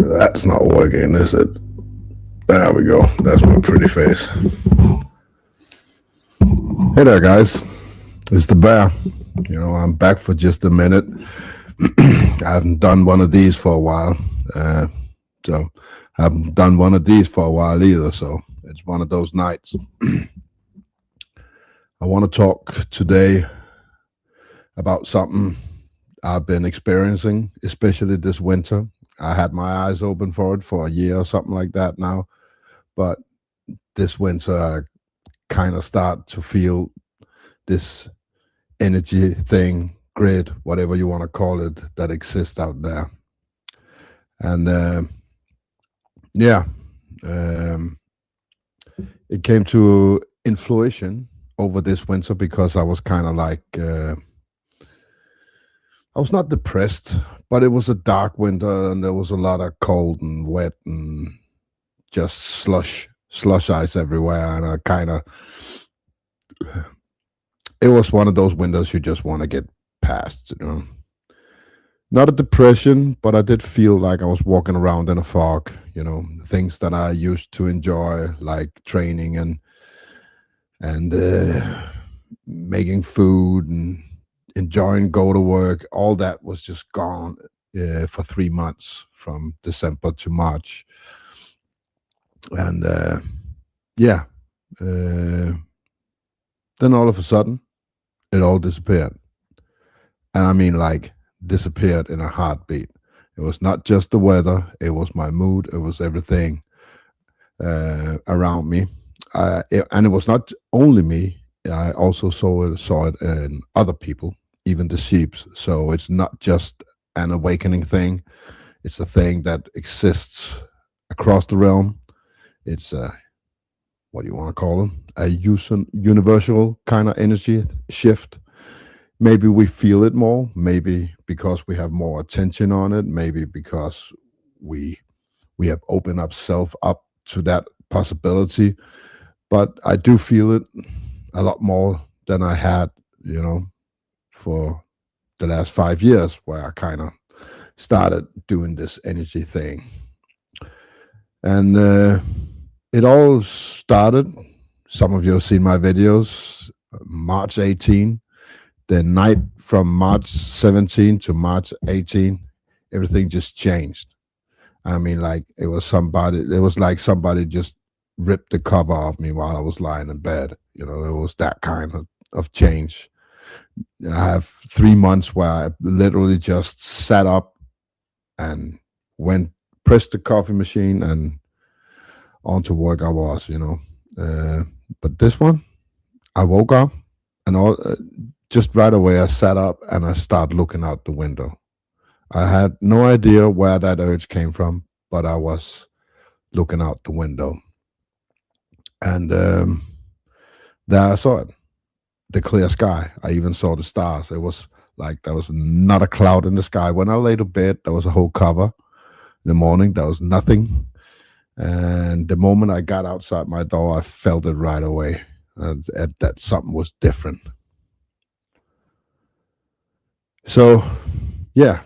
That's not working, is it? There we go. That's my pretty face. Hey there, guys. It's the bear. I'm back for just a minute. I haven't done one of these for a while. So I haven't done one of these for a while either. So it's one of those nights. I want to talk today about something I've been experiencing, especially this winter. I had my eyes open for it for a year or something like that now. But this winter, I kind of start to feel this energy thing, grid, whatever you want to call it, that exists out there. And yeah, um, it came to influation over this winter because I was kind of like, I was not depressed, but it was a dark winter and there was a lot of cold and wet and just slush ice everywhere. And I kind of, it was one of those winters you just want to get past. Not a depression, but I did feel like I was walking around in a fog. Things that I used to enjoy, like training and making food and enjoying go to work. All that was just gone for 3 months from December to March. And yeah, then all of a sudden, it all disappeared. And I mean, like, disappeared in a heartbeat. It was not just the weather, it was my mood, it was everything around me. And it was not only me, I also saw it in other people, even the sheep. So it's not just an awakening thing, it's a thing that exists across the realm. It's what do you want to call them? A universal kind of energy shift. Maybe we feel it more, maybe because we have more attention on it, maybe because we we have opened up self up to that possibility. But I do feel it a lot more than I had, you know, for the last 5 years, where I kind of started doing this energy thing. And it all started, some of you have seen my videos, March 18, the night from March 17 to March 18, everything just changed. I mean, like it was like somebody just ripped the cover off me while I was lying in bed. It was that kind of change. I have 3 months where I literally just sat up and went, pressed the coffee machine, and on to work I was. But this one, I woke up and just right away I sat up and I started looking out the window. I had no idea where that urge came from, but I was looking out the window. And there I saw it, the clear sky. I even saw the stars. It was like there was not a cloud in the sky. When I lay to bed, there was a whole cover. In the morning, there was nothing. And the moment I got outside my door, I felt it right away, that something was different. So, yeah,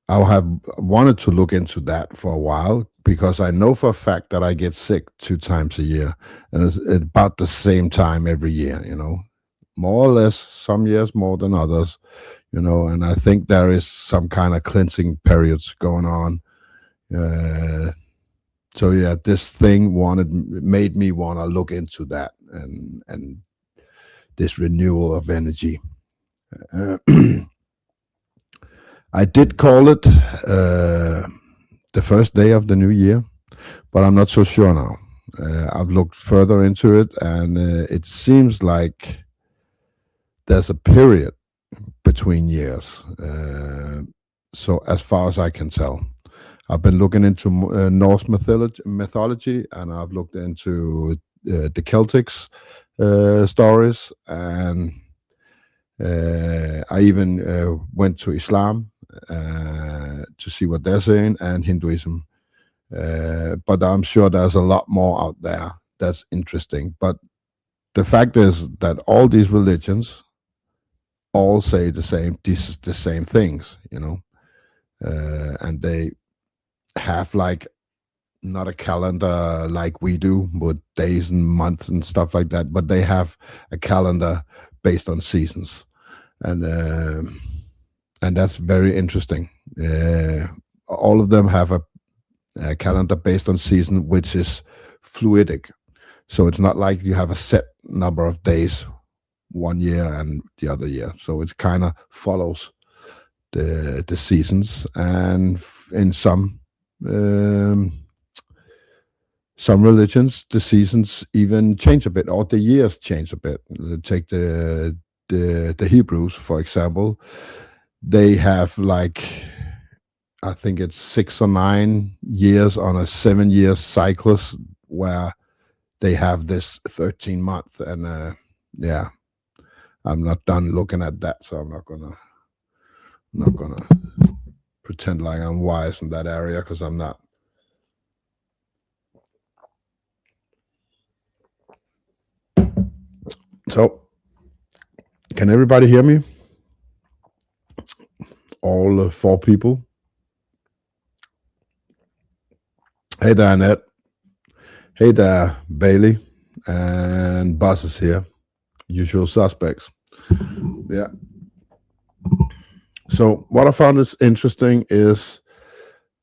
I have wanted to look into that for a while because I know for a fact that I get sick 2 times a year, and it's about the same time every year. More or less, some years more than others. And I think there is some kind of cleansing periods going on. So yeah, this thing made me want to look into that and this renewal of energy. Uh, I did call it the first day of the new year, but I'm not so sure now. I've looked further into it, and it seems like there's a period between years. So as far as I can tell, I've been looking into Norse mythology, and I've looked into the Celtics stories, and I even went to Islam to see what they're saying, and Hinduism. But I'm sure there's a lot more out there that's interesting. But the fact is that all these religions all say the same things, and they have like not a calendar like we do with days and months and stuff like that, but they have a calendar based on seasons, and that's very interesting. All of them have a calendar based on season, which is fluidic. So it's not like you have a set number of days one year and the other year. So it kind of follows the seasons, and in um, some religions, the seasons even change a bit, or the years change a bit. Take the Hebrews, for example. They have like, I think it's 6 or 9 years on a 7 year cyclus, where they have this 13 month, and yeah, I'm not done looking at that, so I'm not gonna pretend like I'm wise in that area, because I'm not. So, can everybody hear me? All four people. Hey there, Annette. Hey there, Bailey. And Buzz is here. Usual suspects. Yeah. So what I found is interesting is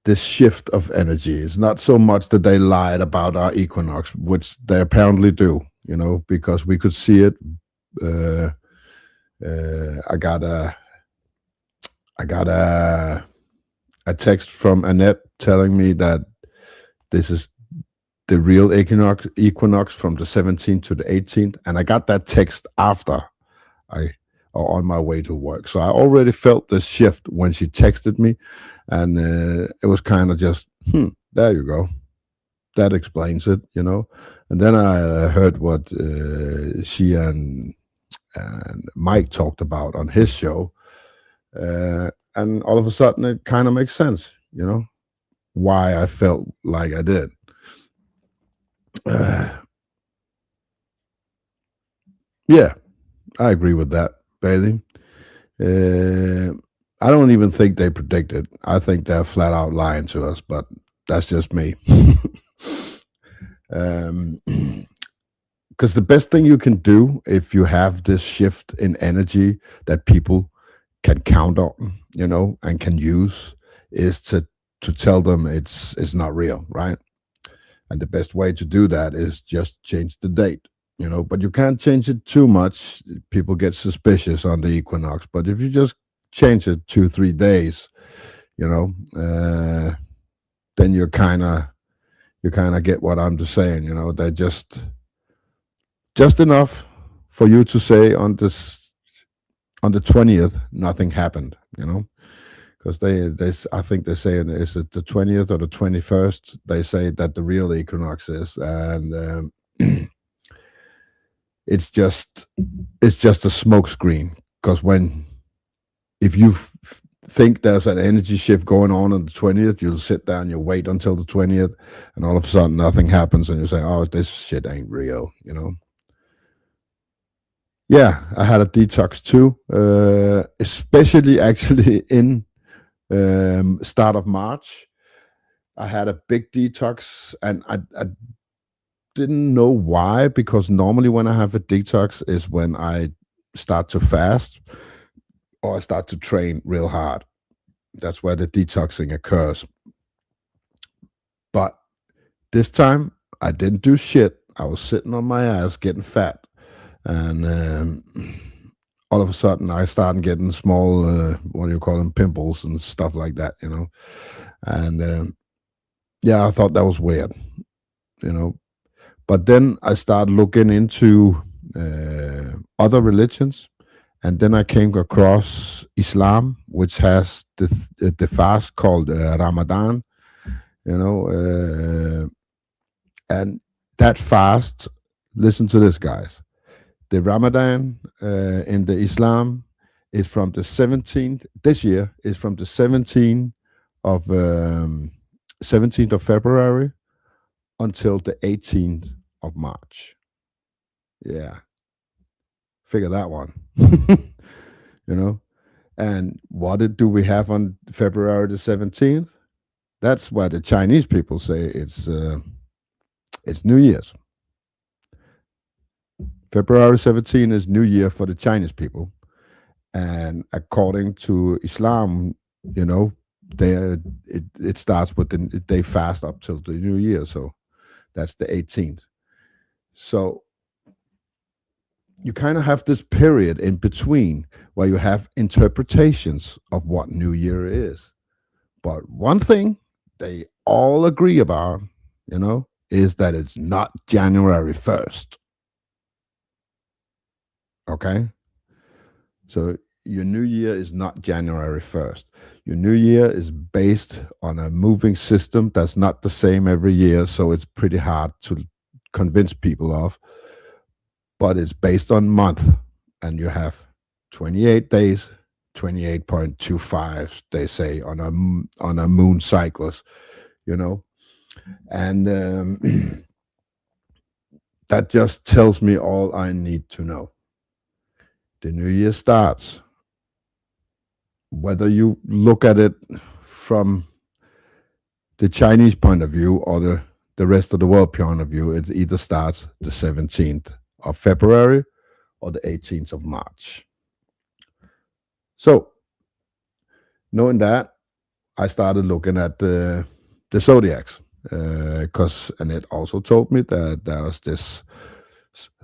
this shift of energy. It's not so much that they lied about our equinox, which they apparently do, because we could see it. I got a text from Annette telling me that this is the real equinox from the 17th to the 18th, and I got that text after I or on my way to work. So I already felt the shift when she texted me, and it was kind of just, there you go. That explains it, And then I heard what she and Mike talked about on his show, and all of a sudden it kind of makes sense, why I felt like I did. Yeah, I agree with that, Bailey. I don't even think they predicted. I think they're flat out lying to us, but that's just me. Because the best thing you can do if you have this shift in energy that people can count on, and can use, is to tell them it's not real, right? And the best way to do that is just change the date, but you can't change it too much. People get suspicious on the equinox. But if you just change it 2-3 days, then you kind of get what I'm just saying. They're just enough for you to say on the 20th nothing happened. Because I think they say, is it the 20th or the 21st? They say that the real equinox is, and it's just a smoke screen. Because if you think there's an energy shift going on the 20th, you'll sit down, you wait until the 20th, and all of a sudden nothing happens, and you say, "Oh, this shit ain't real," Yeah, I had a detox too, especially actually in start of March. I had a big detox, and I didn't know why, because normally when I have a detox is when I start to fast or I start to train real hard. That's where the detoxing occurs. But this time I didn't do shit. I was sitting on my ass getting fat, and all of a sudden I started getting small, what do you call them, pimples and stuff like that, and yeah, I thought that was weird, but then I started looking into other religions, and then I came across Islam, which has the fast called Ramadan, and that fast, listen to this, guys. The Ramadan in the Islam is from the 17th. This year is from the 17th of February until the 18th of March. Yeah, figure that one. And what do we have on February the 17th? That's why the Chinese people say it's New Year's. February 17 is New Year for the Chinese people, and according to Islam, you know, they it starts with they fast up till the New Year, so that's the 18th. So you kind of have this period in between where you have interpretations of what New Year is. But one thing they all agree about, is that it's not January 1st. Okay? So your new year is not January 1st. Your new year is based on a moving system that's not the same every year, so it's pretty hard to convince people of. But it's based on month, and you have 28 days, 28.25, they say, on a moon cyclus, and that just tells me all I need to know. The new year starts. Whether you look at it from the Chinese point of view or the rest of the world point of view, it either starts the 17th of February or the 18th of March. So, knowing that, I started looking at the Zodiacs, because Annette also told me that there was this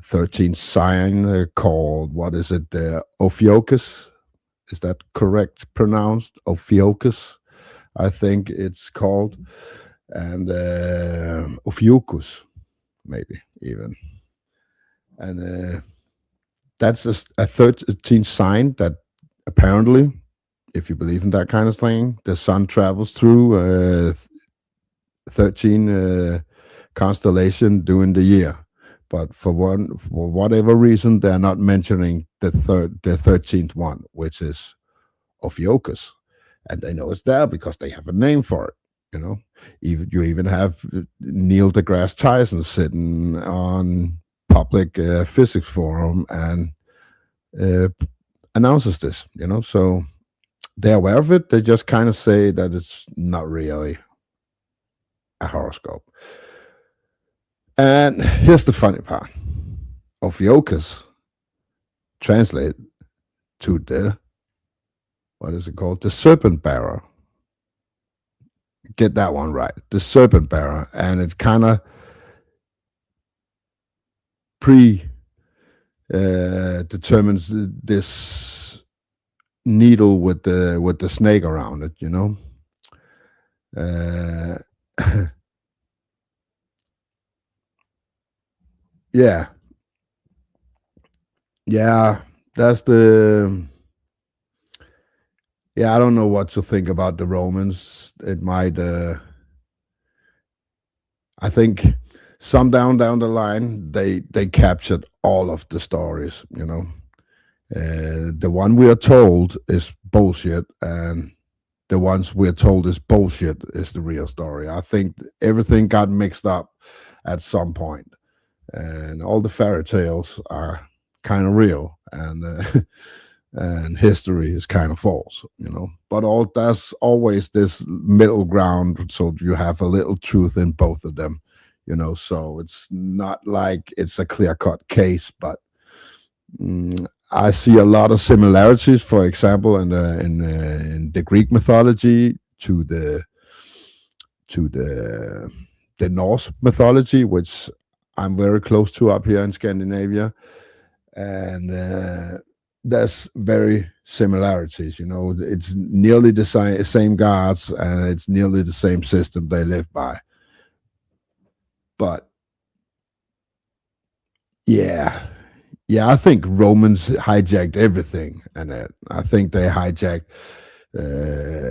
13th sign called, what is it, Ophiuchus? Is that correct pronounced? Ophiuchus, I think it's called. And Ophiuchus, maybe even. And that's a 13th sign that apparently, if you believe in that kind of thing, the sun travels through 13 constellation during the year. But for whatever reason, they're not mentioning the 13th one, which is Ophiuchus. And they know it's there because they have a name for it. You even have Neil deGrasse Tyson sitting on public physics forum and announces this. So they're aware of it. They just kind of say that it's not really a horoscope. And here's the funny part. Ophiuchus translate to the, what is it called? The serpent bearer. Get that one right. The serpent bearer. And it kind of determines this needle with the snake around it, yeah, that's I don't know what to think about the Romans. It might I think some down the line they captured all of the stories. The one we are told is bullshit, and the ones we're told is bullshit is the real story. I think everything got mixed up at some point, and all the fairy tales are kind of real, and and history is kind of false, But there's always this middle ground, so you have a little truth in both of them, So it's not like it's a clear-cut case, but I see a lot of similarities. For example, in the Greek mythology to the Norse mythology, which I'm very close to up here in Scandinavia, and there's very similarities. It's nearly the same gods, and it's nearly the same system they live by. But yeah, I think Romans hijacked everything, and I think they hijacked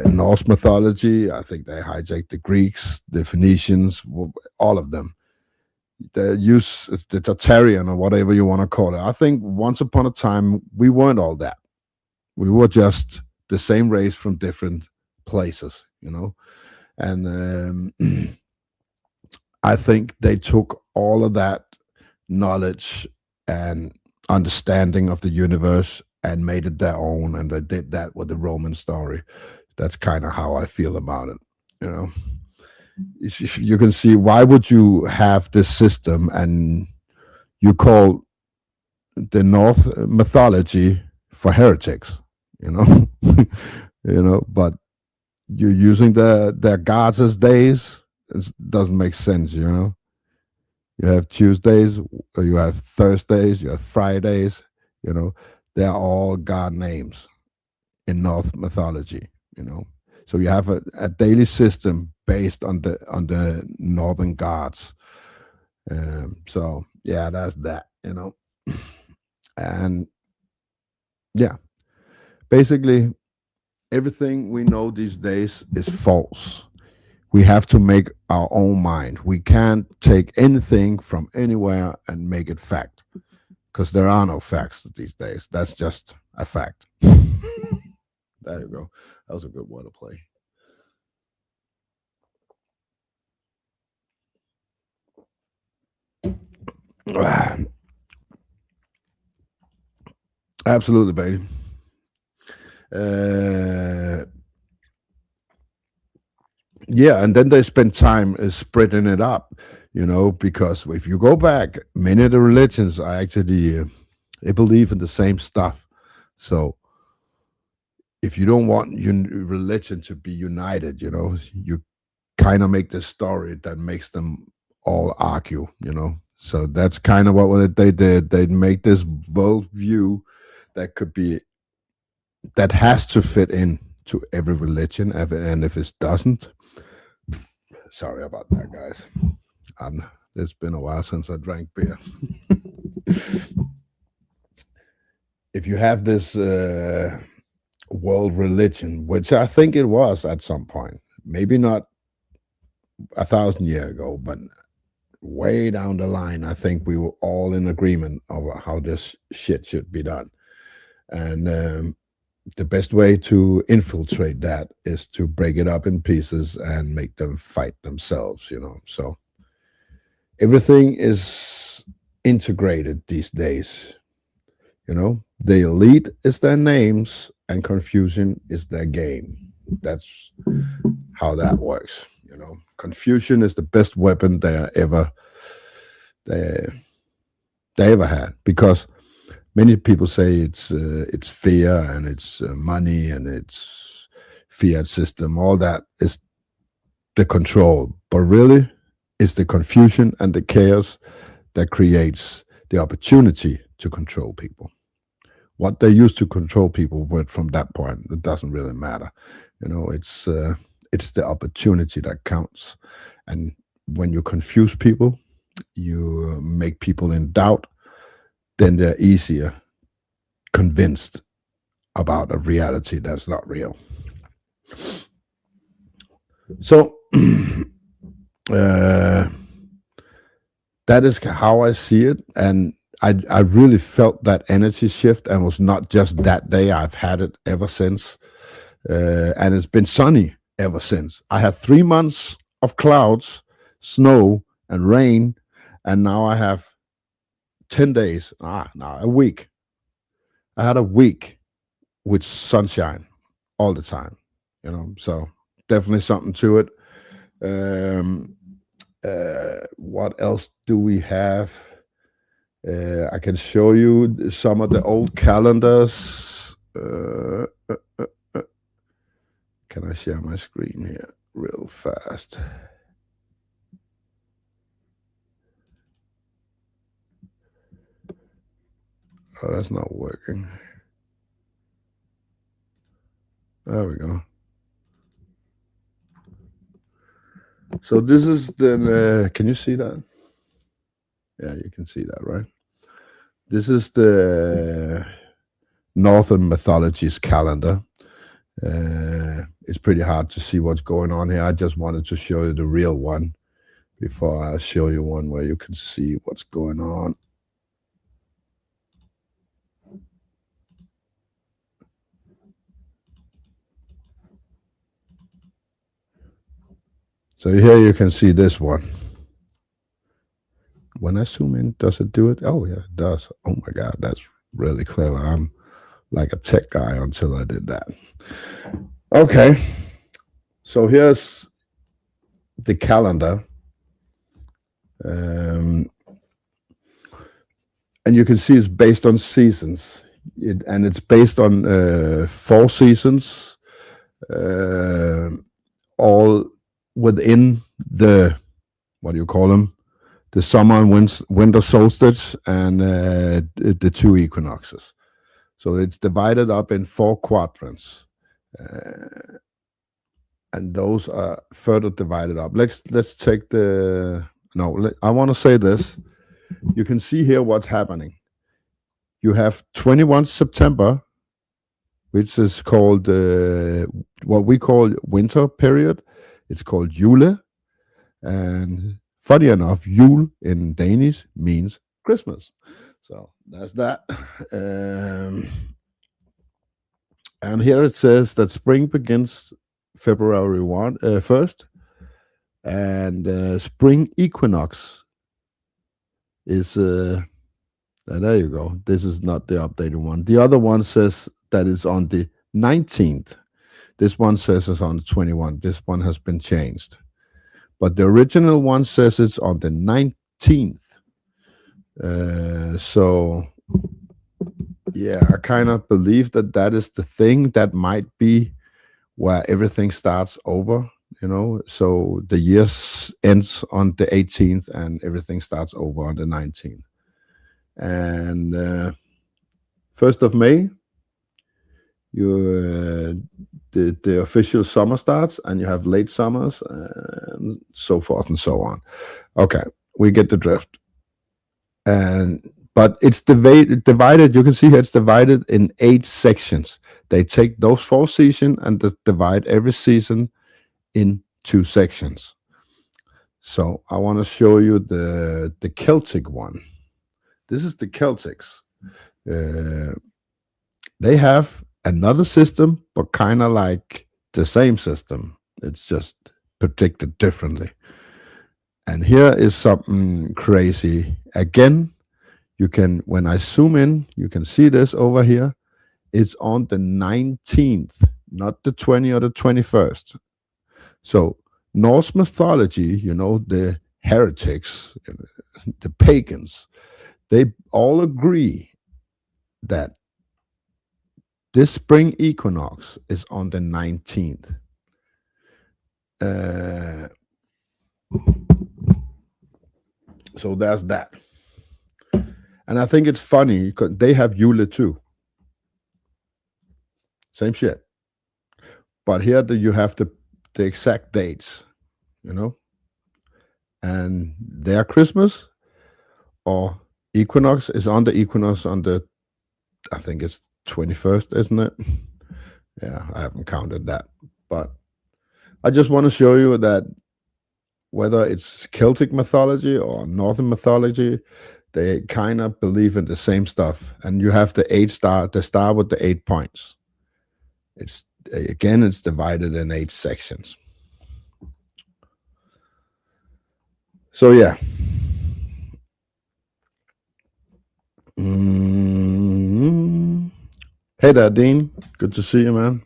Norse mythology. I think they hijacked the Greeks, the Phoenicians, all of them. The use the Tartarian or whatever you want to call it. I think once upon a time we weren't all that. We were just the same race from different places, And I think they took all of that knowledge and understanding of the universe and made it their own, and they did that with the Roman story. That's kind of how I feel about it, You can see why would you have this system and you call the North mythology for heretics, you know, but you're using their gods as days. It doesn't make sense, you know. You have Tuesdays, you have Thursdays, you have Fridays, you know. They're all god names in North mythology, you know. So you have a daily system based on the northern gods. So yeah, that's that, you know. And yeah, basically everything we know these days is false. We have to make our own mind. We can't take anything from anywhere and make it fact because there are no facts these days. That's just a fact. There you go. That was a good word to play. Absolutely, baby. Uh, yeah, and then they spend time spreading it up, you know, because if you go back, many of the religions are actually they believe in the same stuff. So if you don't want your religion to be united, you know, you kind of make this story that makes them all argue, you know. So that's kind of what they did. They make this world view that could be that has to fit in to every religion, and if it doesn't, sorry about that, guys. It's been a while since I drank beer. If you have this world religion, which I think it was at some point, maybe not 1,000 years ago, but way down the line, I think we were all in agreement over how this shit should be done. And the best way to infiltrate that is to break it up in pieces and make them fight themselves, you know. So everything is integrated these days, you know. The elite is their names and confusion is their game. That's how that works, you know. Confusion is the best weapon they ever had, because many people say it's fear and it's money and it's fiat system. All that is the control, but really, it's the confusion and the chaos that creates the opportunity to control people. What they use to control people, but from that point, it doesn't really matter. You know, it's the opportunity that counts. And when you confuse people, you make people in doubt, then they're easier convinced about a reality that's not real. So that is how I see it, and I really felt that energy shift, and was not just that day. I've had it ever since, and it's been sunny ever since. I had 3 months of clouds, snow, and rain, and now I have 10 days. Now a week. I had a week with sunshine all the time, you know. So definitely something to it. What else do we have? I can show you some of the old calendars. Can I share my screen here real fast? Oh, that's not working. There we go. So this is the, can you see that? Yeah, you can see that, right? This is the Northern mythology's calendar. It's pretty hard to see what's going on here. I just wanted to show you the real one before I show you one where you can see what's going on. So here you can see this one. When I zoom in, does it do it? Oh yeah, it does. Oh my God, that's really clever. I'm like a tech guy until I did that. Okay, so here's the calendar, and you can see it's based on seasons, and it's based on 4 seasons, all within the, what do you call them, the summer and winter solstice, and the 2 equinoxes. So it's divided up in 4 quadrants, and those are further divided up. Let's take the, no, I want to say this. You can see here what's happening. You have 21 September, which is called what we call winter period. It's called Jule, and funny enough, Jul in Danish means Christmas. So that's that. And here it says that spring begins February 1st, and spring equinox is there you go. This is not the updated one. The other one says that it's on the 19th. This one says it's on the 21st. This one has been changed, but the original one says it's on the 19th. So yeah, I kind of believe that is the thing that might be where everything starts over, so the year ends on the 18th and everything starts over on the 19th. And 1st of May, the official summer starts, and you have late summers and so forth and so on. Okay, we get the drift. But it's divided. You can see here it's divided in 8 sections. They take those 4 seasons and divide every season in 2 sections. So I want to show you the Celtic one. This is the Celtics. They have another system, but kind of like the same system. It's just predicted differently. And here is something crazy. Again, when I zoom in, you can see this over here. It's on the 19th, not the 20th or the 21st. So Norse mythology, the heretics, the pagans, they all agree that this spring equinox is on the 19th. So there's that. And I think it's funny because they have Yule too. Same shit. But here you have the exact dates, and their Christmas or equinox is on the equinox on the, I think it's 21st, isn't it? Yeah, I haven't counted that. But I just want to show you that whether it's Celtic mythology or Northern mythology, they kind of believe in the same stuff. And you have the star with the 8 points. It's divided in 8 sections. So yeah. Hey there, Dean. Good to see you, man.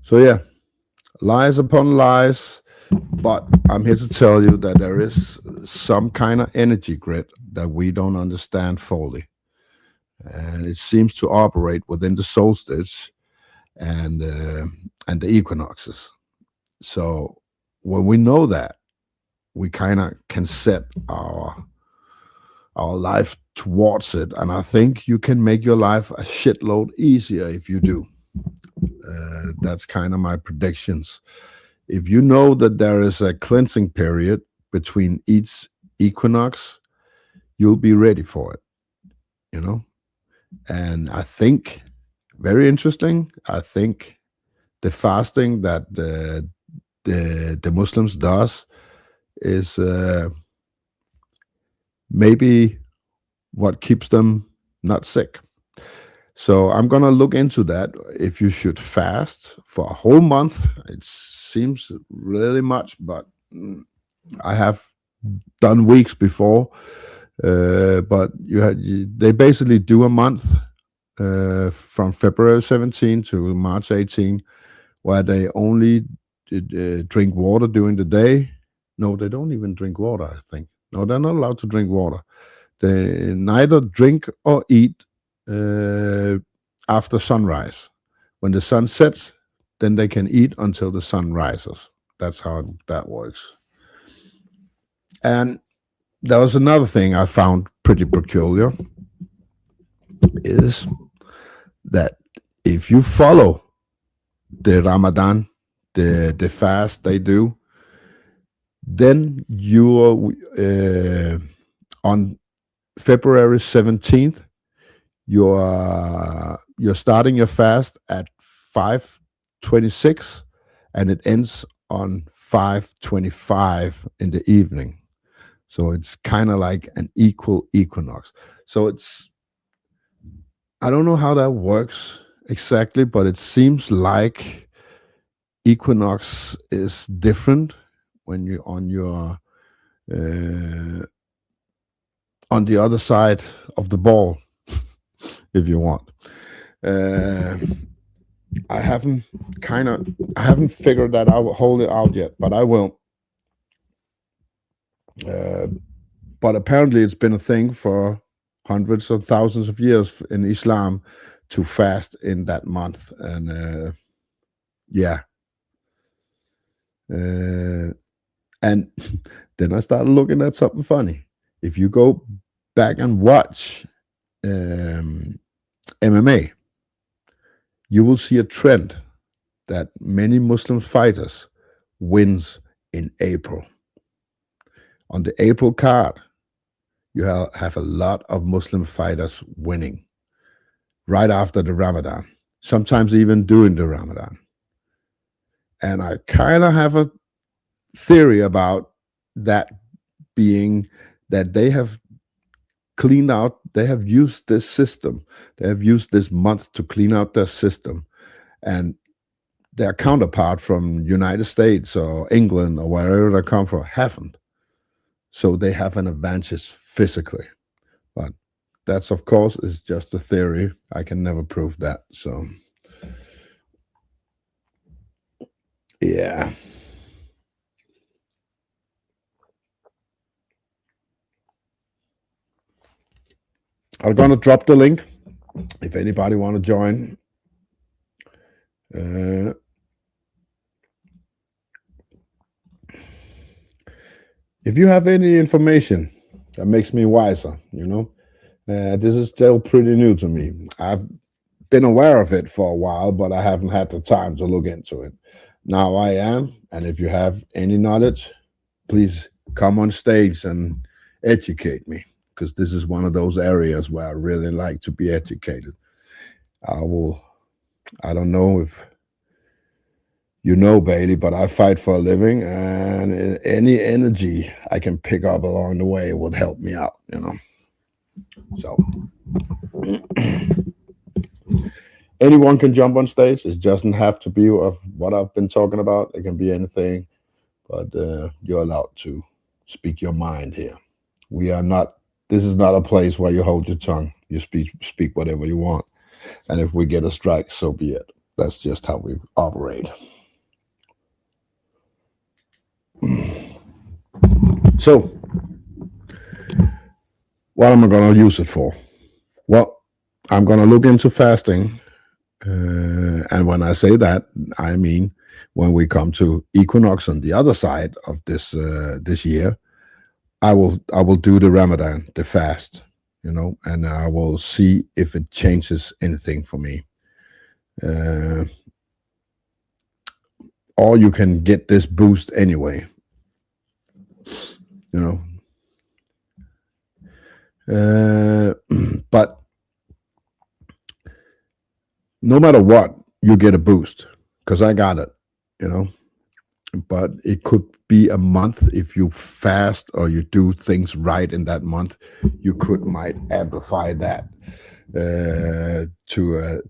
So yeah, lies upon lies, but I'm here to tell you that there is some kind of energy grid that we don't understand fully. And it seems to operate within the solstice and the equinoxes. So when we know that, we kind of can set our life towards it, and I think you can make your life a shitload easier if you do. That's kind of my predictions. If you know that there is a cleansing period between each equinox, you'll be ready for it, And I think, very interesting, I think the fasting that the Muslims does is maybe what keeps them not sick. So I'm going to look into that, if you should fast for a whole month. It seems really much, but I have done weeks before. But they basically do a month from February 17 to March 18, where they only drink water during the day. No, they don't even drink water, I think. No, they're not allowed to drink water. They neither drink or eat after sunrise. When the sun sets, then they can eat until the sun rises. That's how that works. And there was another thing I found pretty peculiar is that if you follow the Ramadan, the fast they do, then you are on February 17th, you're starting your fast at 5:26 and it ends on 5:25 in the evening. So it's kind of like an equal equinox. So I don't know how that works exactly, but it seems like equinox is different when you're on the other side of the ball, if you want. Uh, I haven't figured that out wholly out yet, but I will. But apparently, it's been a thing for hundreds of thousands of years in Islam to fast in that month, and yeah. And then I started looking at something funny. If you go back and watch MMA, you will see a trend that many Muslim fighters wins in April. On the April card, you have a lot of Muslim fighters winning right after the Ramadan, sometimes even during the Ramadan. And I kind of have a theory about that being that they have cleaned out, they have used this system, they have used this month to clean out their system. And their counterpart from United States or England or wherever they come from haven't. So they have an advantage physically. But that's, of course, is just a theory. I can never prove that. So, yeah. I'm going to drop the link if anybody want to join. If you have any information that makes me wiser, this is still pretty new to me. I've been aware of it for a while, but I haven't had the time to look into it. Now I am, and if you have any knowledge, please come on stage and educate me, because this is one of those areas where I really like to be educated. I don't know if you know, Bailey, but I fight for a living, and any energy I can pick up along the way would help me out, So anyone can jump on stage. It doesn't have to be of what I've been talking about. It can be anything, but you're allowed to speak your mind here. This is not a place where you hold your tongue. You speak whatever you want. And if we get a strike, so be it. That's just how we operate. So, what am I going to use it for? Well, I'm going to look into fasting. And when I say that, I mean when we come to equinox on the other side of this year, I will do the Ramadan, the fast, and I will see if it changes anything for me. Or you can get this boost anyway, but no matter what, you get a boost, because I got it, but it could be a month. If you fast or you do things right in that month, you might amplify that to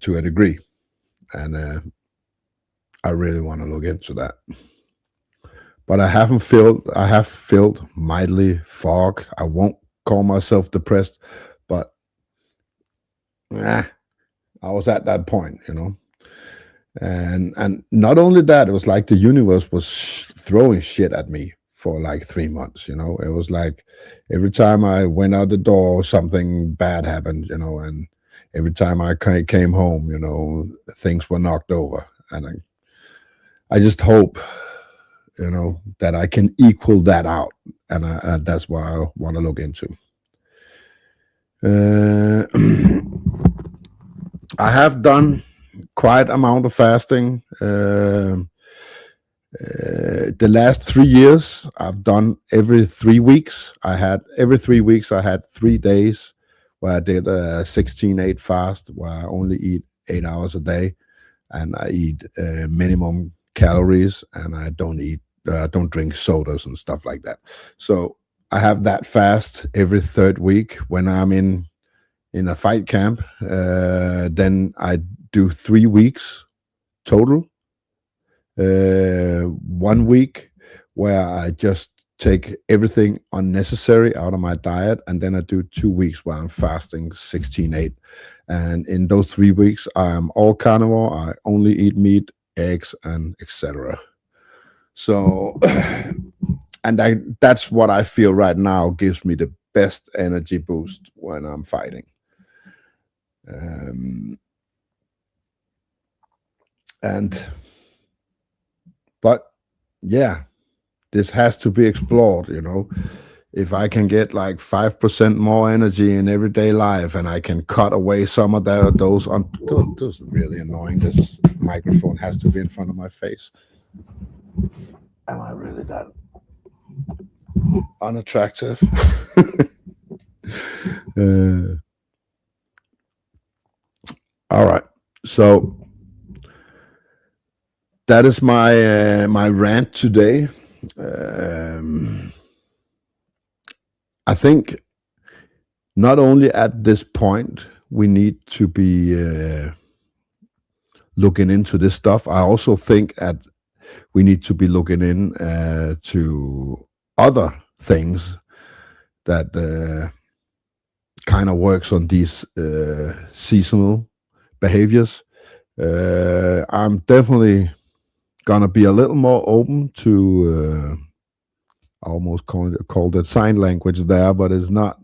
a degree. And I really want to look into that. But I have felt mildly fogged. I won't call myself depressed, but I was at that point, And not only that, it was like the universe was throwing shit at me for like 3 months. It was like every time I went out the door, something bad happened. And every time I came home, things were knocked over. And I just hope, that I can equal that out, and that's what I want to look into. uh, I have done quite amount of fasting. The last 3 years, I've done every 3 weeks. Every 3 weeks, I had 3 days where I did a 16/8 fast, where I only eat 8 hours a day, and I eat minimum calories, and I don't drink sodas and stuff like that. So I have that fast every third week when I'm in a fight camp. Then I do 3 weeks total. 1 week where I just take everything unnecessary out of my diet, and then I do 2 weeks where I'm fasting 16/8. And in those 3 weeks, I'm all carnivore. I only eat meat, eggs, and etc. So, and that's what I feel right now gives me the best energy boost when I'm fighting. And but yeah, this has to be explored. If I can get like 5% more energy in everyday life, and I can cut away some of those on those are really annoying. This microphone has to be in front of my face. Am I really that unattractive? All right, so that is my rant today. I think not only at this point we need to be looking into this stuff. I also think we need to be looking in to other things that kind of works on these seasonal behaviors. I'm definitely gonna be a little more open to I almost called it sign language there, but it's not,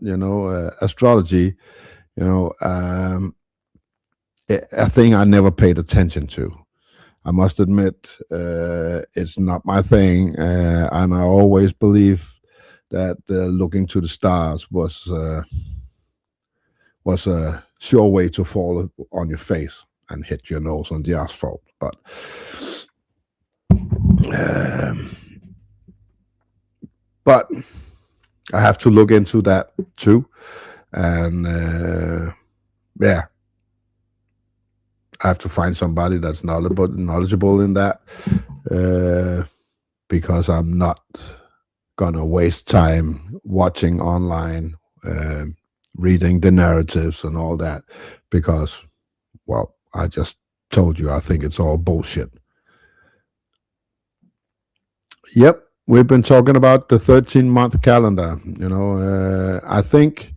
astrology, a thing I never paid attention to. I must admit, it's not my thing, and I always believe that looking to the stars was a sure way to fall on your face and hit your nose on the asphalt. But I have to look into that too, and yeah, I have to find somebody that's knowledgeable in that, because I'm not gonna waste time watching online, reading the narratives and all that, because, well, I just told you I think it's all bullshit. Yep. We've been talking about the 13-month calendar. I think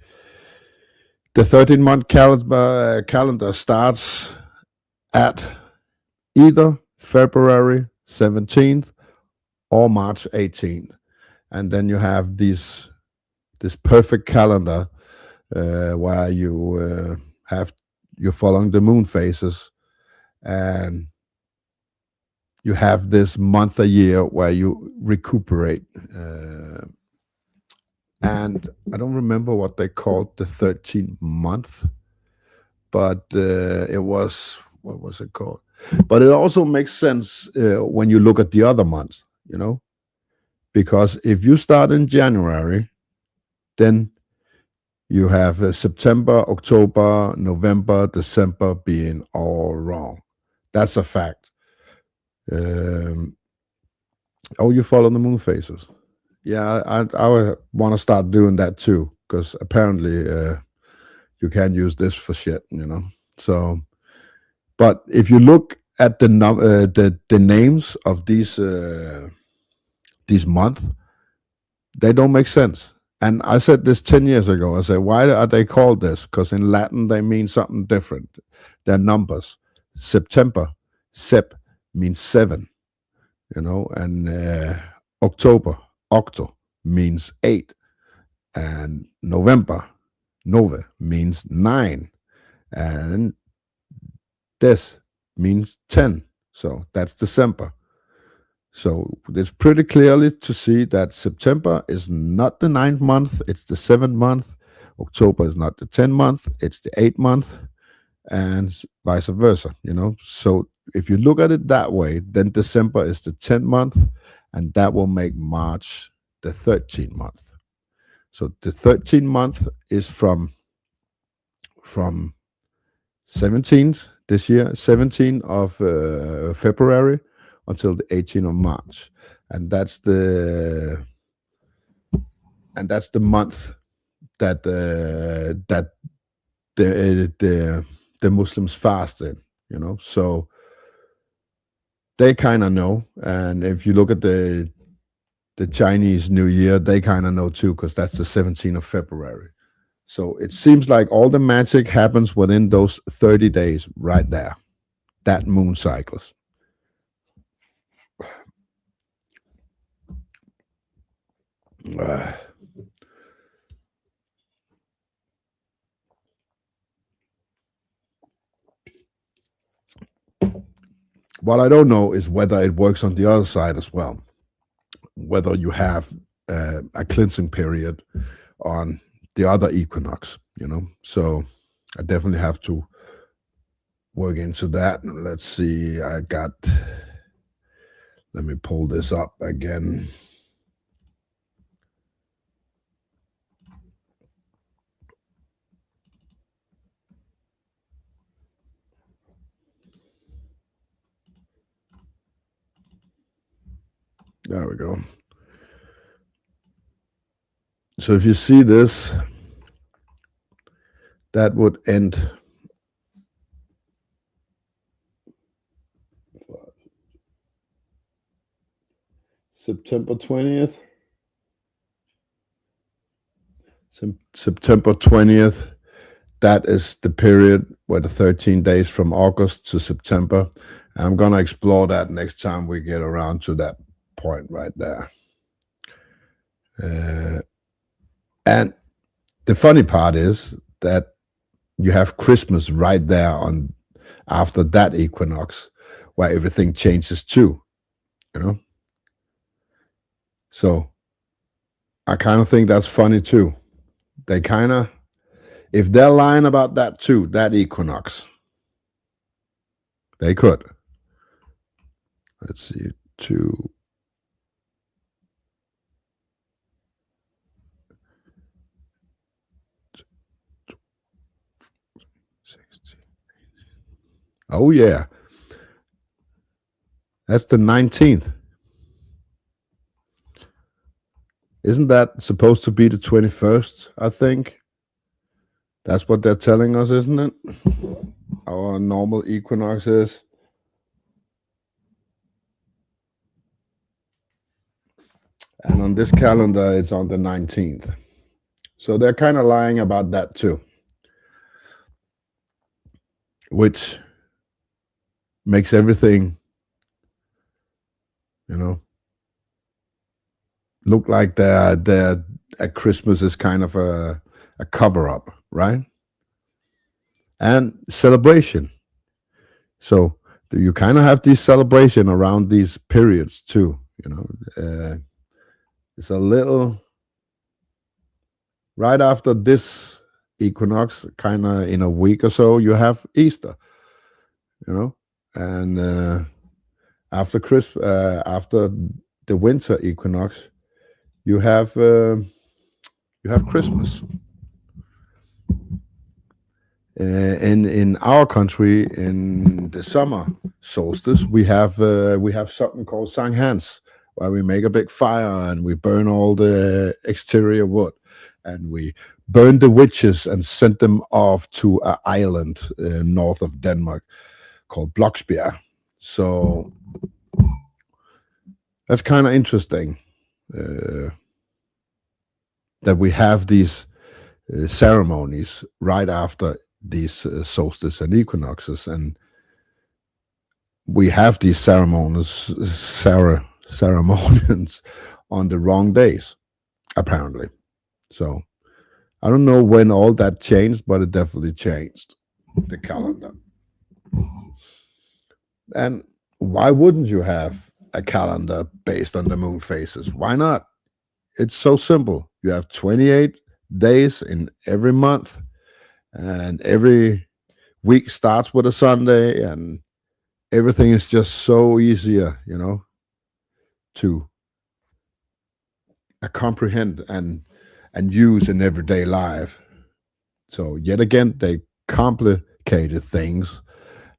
the 13-month calendar starts at either February 17th or March 18th. And then you have this perfect calendar where you're following the moon phases, and you have this month a year where you recuperate. And I don't remember what they called the 13th month, but what was it called? But it also makes sense when you look at the other months, because if you start in January, then you have September, October, November, December being all wrong. That's a fact. You follow the moon phases. Yeah, I want to start doing that too, because apparently you can use this for shit, So, but if you look at the names of these months, they don't make sense. And I said this 10 years ago. I said, why are they called this? Because in Latin they mean something different. They're numbers. September Sep means 7, and October, octo, means 8, and November, nove, means 9, and des means 10. So that's December. So it's pretty clearly to see that September is not the 9th month, it's the 7th month. October is not the 10th month, it's the 8th month, and vice versa, So if you look at it that way, then December is the 10th month, and that will make March the 13th month. So the 13th month is from 17th this year, 17th of February until the 18th of March, and that's the month that the Muslims fast in, So they kind of know, and if you look at the Chinese New Year, they kind of know too, because that's the 17th of February. So it seems like all the magic happens within those 30 days right there, that moon cycles. What I don't know is whether it works on the other side as well, whether you have a cleansing period on the other equinox, So I definitely have to work into that. Let's see, let me pull this up again. There we go. So if you see this, that would end September 20th. September 20th, that is the period where the 13 days from August to September. I'm going to explore that next time we get around to that point right there. And the funny part is that you have Christmas right there on after that equinox, where everything changes too, So I kind of think that's funny too. They kind of, if they're lying about that too, that equinox, they could. Let's see, 2. Oh yeah, that's the 19th. Isn't that supposed to be the 21st? I think that's what they're telling us, isn't it? Our normal equinox is. And on this calendar, it's on the 19th. So they're kind of lying about that too, which makes everything, look like their at Christmas is kind of a cover up, right? And celebration. So you kind of have this celebration around these periods too, it's a little right after this equinox, kind of in a week or so, you have Easter, and after the winter equinox, you have Christmas. In our country, in the summer solstice, we have something called Sankt, where we make a big fire and we burn all the exterior wood, and we burn the witches and send them off to an island north of Denmark called Bloksbjerg. So that's kind of interesting that we have these ceremonies right after these solstice and equinoxes. And we have these ceremonies on the wrong days, apparently. So I don't know when all that changed, but it definitely changed the calendar. And why wouldn't you have a calendar based on the moon phases? Why not? It's so simple. You have 28 days in every month, and every week starts with a Sunday, and everything is just so easier, to comprehend and use in everyday life. So yet again, they complicated things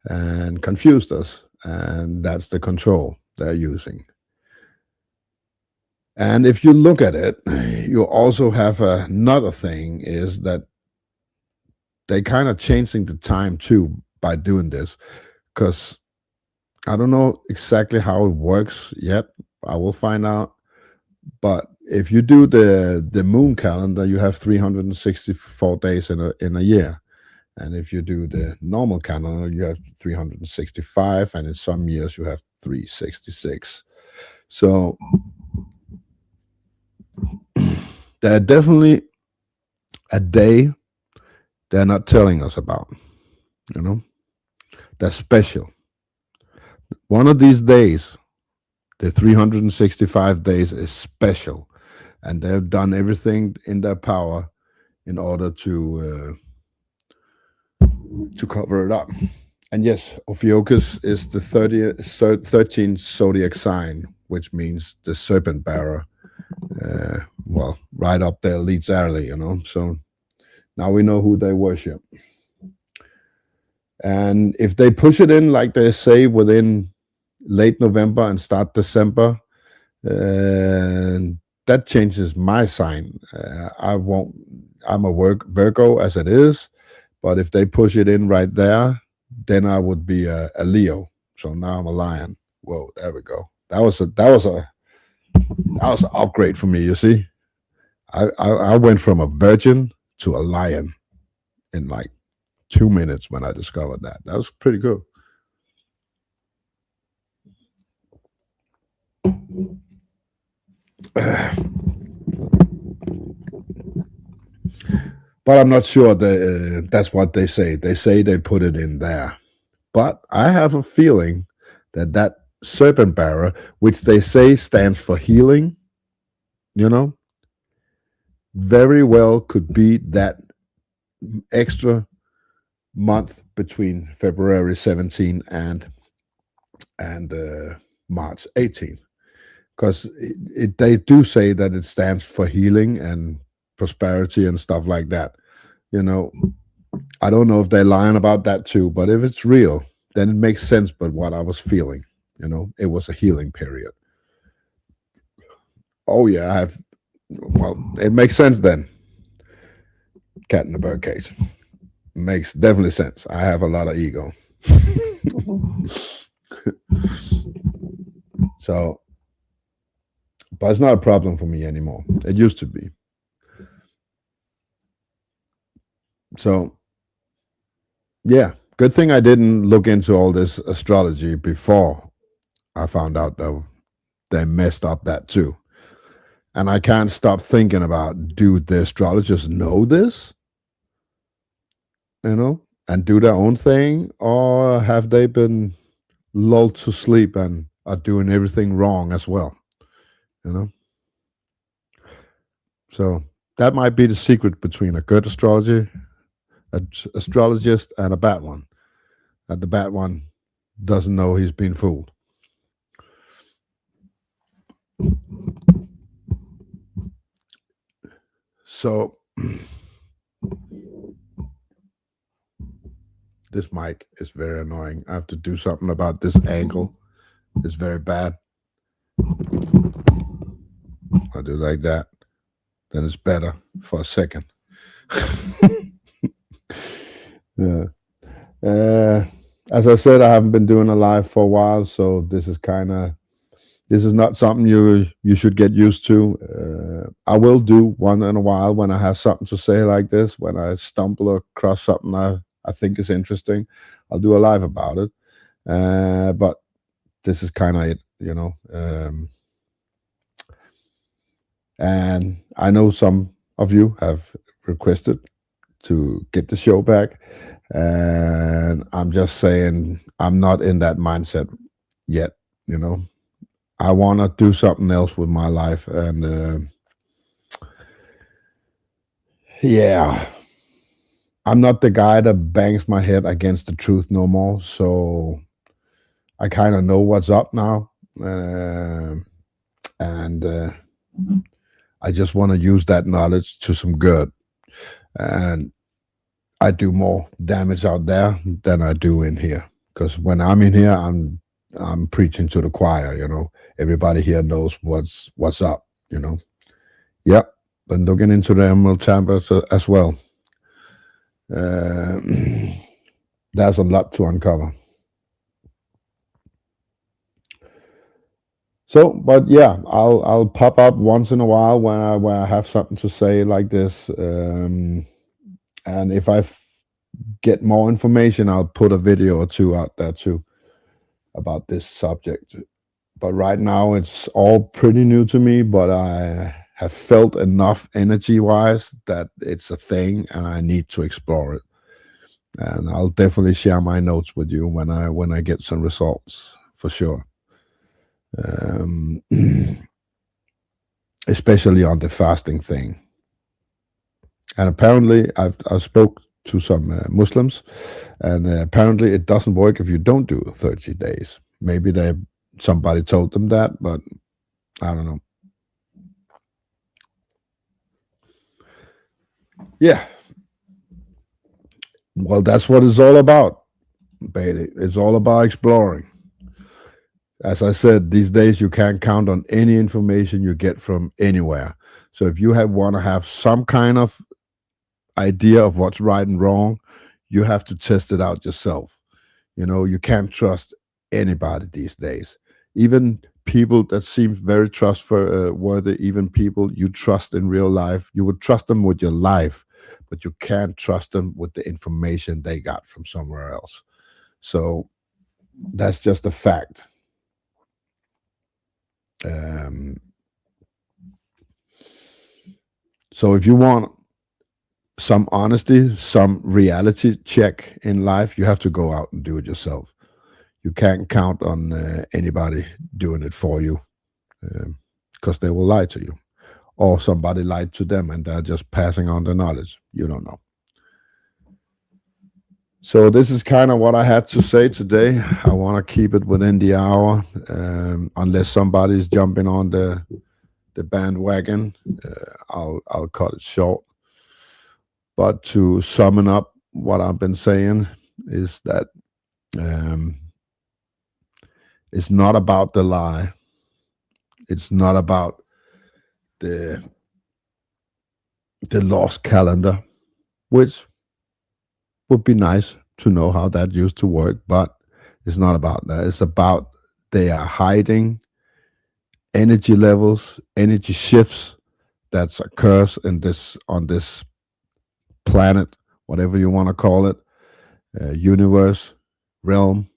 and confused us, and that's the control they're using. And if you look at it, you also have another thing is that they kind of changing the time too by doing this, because I don't know exactly how it works yet. I will find out. But if you do the moon calendar, you have 364 days in a year. And if you do the normal calendar, you have 365, and in some years you have 366. So there are definitely a day they're not telling us about, That's special. One of these days, the 365 days is special, and they've done everything in their power in order to cover it up. And yes, Ophiuchus is the 13th zodiac sign, which means the serpent bearer. Well, right up there leads early, So now we know who they worship. And if they push it in, like they say, within late November and start December, that changes my sign. I'm a Virgo as it is, but if they push it in right there, then I would be a Leo. So now I'm a lion. Whoa, there we go. That was an upgrade for me. You see, I went from a virgin to a lion in like 2 minutes when I discovered that. That was pretty cool. But I'm not sure that's what they say. They say they put it in there. But I have a feeling that serpent bearer, which they say stands for healing, very well could be that extra month between February 17 and March 18, because they do say that it stands for healing and prosperity and stuff like that. I don't know if they're lying about that too, but if it's real, then it makes sense. But what I was feeling, it was a healing period. Oh yeah, well, it makes sense then. Cat in the bird cage. Makes definitely sense. I have a lot of ego. So, but it's not a problem for me anymore. It used to be. So, yeah, good thing I didn't look into all this astrology before I found out that they messed up that too. And I can't stop thinking about, do the astrologers know this? And do their own thing? Or have they been lulled to sleep and are doing everything wrong as well? So that might be the secret between a good astrologist and a bad one. And the bad one doesn't know he's been fooled. So this mic is very annoying. I have to do something about this angle. It's very bad. I'll do like that. Then it's better for a second. Yeah. As I said, I haven't been doing a live for a while, so this is not something you should get used to. I will do one in a while when I have something to say like this. When I stumble across something I think is interesting, I'll do a live about it. But this is kind of it, and I know some of you have requested to get the show back, and I'm just saying I'm not in that mindset yet. I want to do something else with my life, and yeah, I'm not the guy that bangs my head against the truth no more. So I kind of know what's up now, and I just want to use that knowledge to some good. And I do more damage out there than I do in here. Because when I'm in here, I'm preaching to the choir. Everybody here knows what's up. Yep. But looking into the emerald tablets as well. There's a lot to uncover. So, but yeah, I'll pop up once in a while when I have something to say like this, and if I get more information, I'll put a video or two out there too about this subject. But right now, it's all pretty new to me. But I have felt enough energy-wise that it's a thing, and I need to explore it. And I'll definitely share my notes with you when I get some results for sure. Especially on the fasting thing. And apparently, I've spoke to some Muslims, and apparently it doesn't work if you don't do 30 days. Maybe somebody told them that, but I don't know. Yeah. Well, that's what it's all about, Bailey. It's all about exploring. As I said, these days you can't count on any information you get from anywhere. So if you want to have some kind of idea of what's right and wrong, you have to test it out yourself. You can't trust anybody these days. Even people that seem very trustworthy, even people you trust in real life, you would trust them with your life, but you can't trust them with the information they got from somewhere else. So that's just a fact. So if you want some honesty, some reality check in life, you have to go out and do it yourself. You can't count on anybody doing it for you, because they will lie to you, or somebody lied to them and they're just passing on the knowledge. You don't know. So this is kind of what I had to say today. I want to keep it within the hour, unless somebody's jumping on the bandwagon. I'll cut it short. But to sum up what I've been saying is that it's not about the lie. It's not about the lost calendar, which would be nice to know how that used to work, but it's not about that. It's about they are hiding energy levels, energy shifts that occurs on this planet, whatever you want to call it, universe, realm.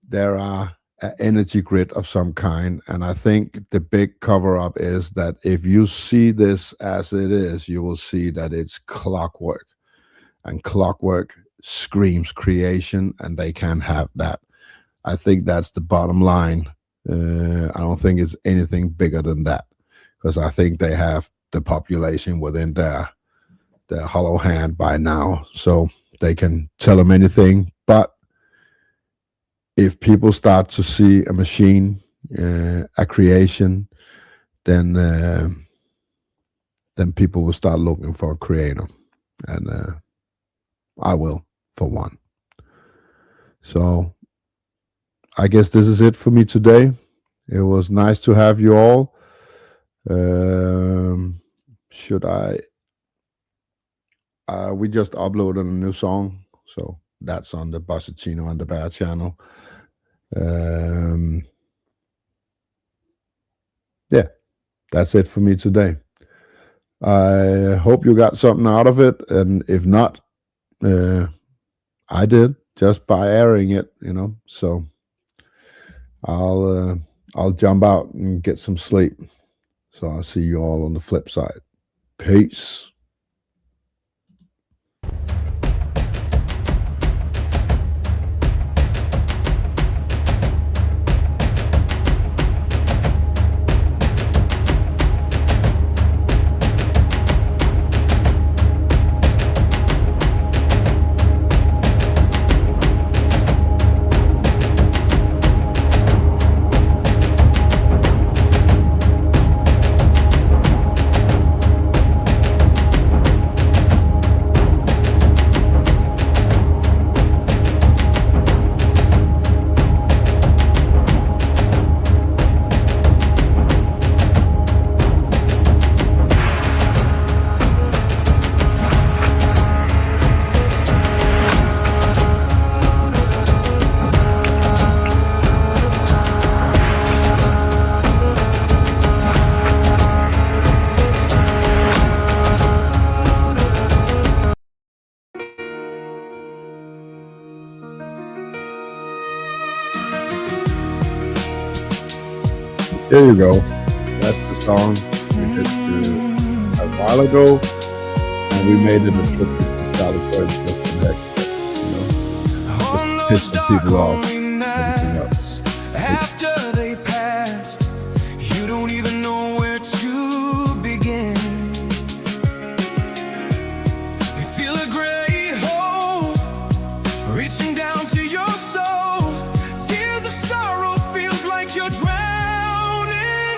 There are an energy grid of some kind, and I think the big cover-up is that if you see this as it is, you will see that it's clockwork. And clockwork screams creation, and they can't have that. I think that's the bottom line. I don't think it's anything bigger than that, because I think they have the population within their hollow hand by now, so they can tell them anything. But if people start to see a machine, a creation, then people will start looking for a creator, and I will, for one. So I guess this is it for me today. It was nice to have you all. Should I? We just uploaded a new song, so that's on the Bassicino and the Bear channel. Yeah, that's it for me today. I hope you got something out of it, and if not, I did just by airing it, So I'll jump out and get some sleep. So I'll see you all on the flip side. Peace. There you go. That's the song we did a while ago, and we made it a tribute to Charlie Puth just to just pissing people off. Everything else. After they passed, you don't even know where to begin. You feel a great hole reaching down to your soul. Tears of sorrow feels like you're drowning.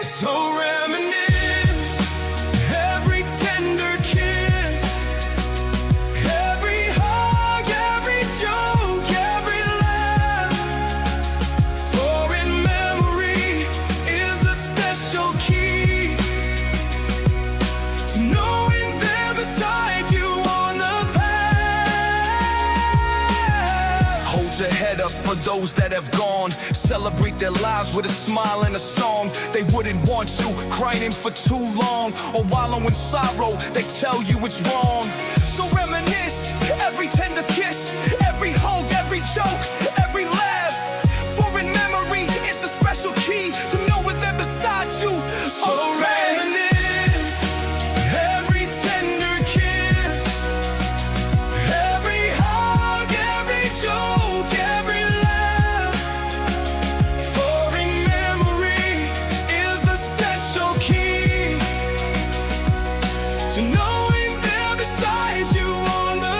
So reminisce every tender kiss, every hug, every joke, every laugh. For in memory is the special key to knowing they're beside you on the path. Hold your head up for those that have gone. Celebrate their lives with a smile and a song. They wouldn't want you crying for too long or wallow in sorrow. They tell you it's wrong. So reminisce every tender kiss, every hug, every joke, every laugh. For in memory is the special key to know when they're beside you. So reminisce every tender kiss, every hug, every joke, every laugh. For in memory is the special key to knowing they're beside you on the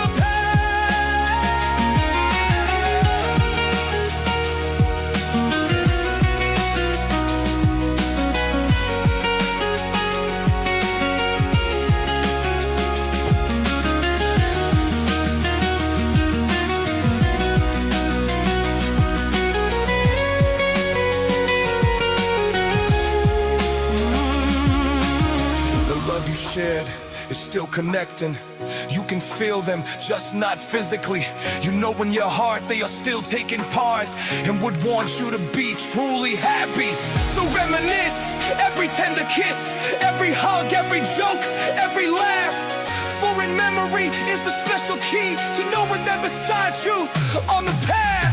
The love you shared is still connecting. You can feel them, just not physically. You know in your heart they are still taking part and would want you to be truly happy. So reminisce every tender kiss, every hug, every joke, every laugh. For in memory is the special key to know when they're beside you on the path.